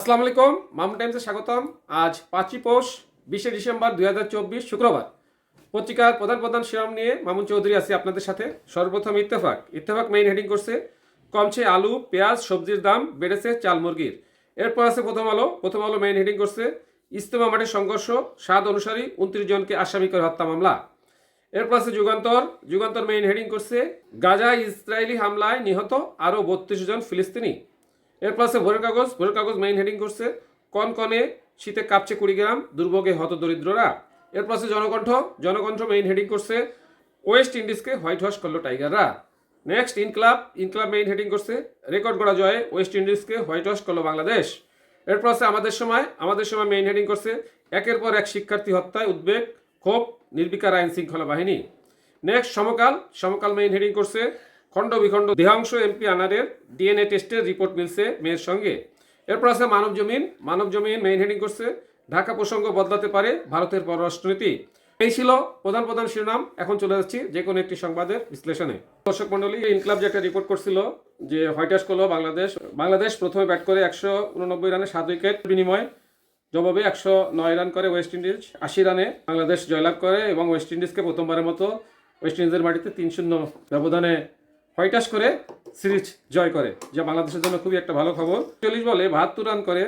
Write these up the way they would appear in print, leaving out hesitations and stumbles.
আসসালামু আলাইকুম, মামুন টাইমসে স্বাগতম। আজ 5ই পৌষ 20শে ডিসেম্বর 2024 শুক্রবার। পত্রিকার প্রধান প্রধান শিরোনাম নিয়ে মামুন চৌধুরী আছি আপনাদের সাথে। সর্বপ্রথম ইত্তেফাক মেইন হেডিং করছে কমছে আলু পেঁয়াজ সবজির দাম, বেড়েছে চাল মুরগির। এরপর আছে প্রথম আলো মেইন হেডিং করছে ইজতেমা মাঠে সংঘর্ষ, 7 অনুসারী 29 জনকে আসামি করে হত্যা মামলা। এরপর আছে যুগান্তর মেইন হেডিং করছে গাজা ইসরায়েলি হামলায় নিহত আরও 32 জন ফিলিস্তিনি। এরপর আছে ভোরের কাগজ মেইন হেডিং করছে কনকনে শীতে কাঁপছে কুড়িগ্রাম, দুর্ভোগে হত দরিদ্ররা। এরপর আছে জনকণ্ঠ মেইন হেডিং করছে ওয়েস্ট ইন্ডিজকে হোয়াইট ওয়াশ করলো টাইগাররা। নেক্সট ইনকলাব মেইন হেডিং করছে রেকর্ড গড়া জয়ে ওয়েস্ট ইন্ডিজকে হোয়াইট ওয়াশ করলো বাংলাদেশ। এরপর আছে আমাদের সময় মেইন হেডিং করছে একের পর এক শিক্ষার্থী হত্যায় উদ্বেগ, ক্ষোভ নির্বিকার আইন শৃঙ্খলা বাহিনী। নেক্সট সমকাল মেইন হেডিং করছে খণ্ড বিখণ্ড দেহাংশ এমপি আনারের ডিএনএ টেস্টের রিপোর্ট মিলছে মেয়ের সঙ্গে। এরপর আছে মানবজমিন মেইন হেডিং করছে ঢাকা প্রসঙ্গ বদলাতে পারে ভারতের পররাষ্ট্রনীতি। এই ছিল প্রধান শিরোনাম। এখন চলে যাচ্ছি যে কোনো একটি সংবাদের বিশ্লেষণে। দর্শক মন্ডলী, ইনকলাব যে একটা রিপোর্ট করছিল যে হোয়াইট ওয়াশ করলো বাংলাদেশ প্রথমে ব্যাট করে 189 রানে 7 উইকেট বিনিময়, জবাবে 109 রান করে ওয়েস্ট ইন্ডিজ, 80 রানে বাংলাদেশ জয়লাভ করে এবং ওয়েস্ট ইন্ডিজকে প্রথমবারের মতো ওয়েস্ট ইন্ডিজের মাটিতে 3-0 ব্যবধানে হোয়াইট ওয়াশ করে সিরিজ জয় করে, যা বাংলাদেশের জন্য খুবই একটা ভালো খবর। 40 বলে 72 রান করে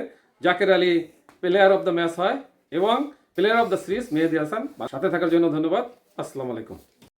Jaker Ali player of the match হয় এবং player of the series Mehedi Hasan. সাথে থাকার জন্য ধন্যবাদ। আসসালামু আলাইকুম।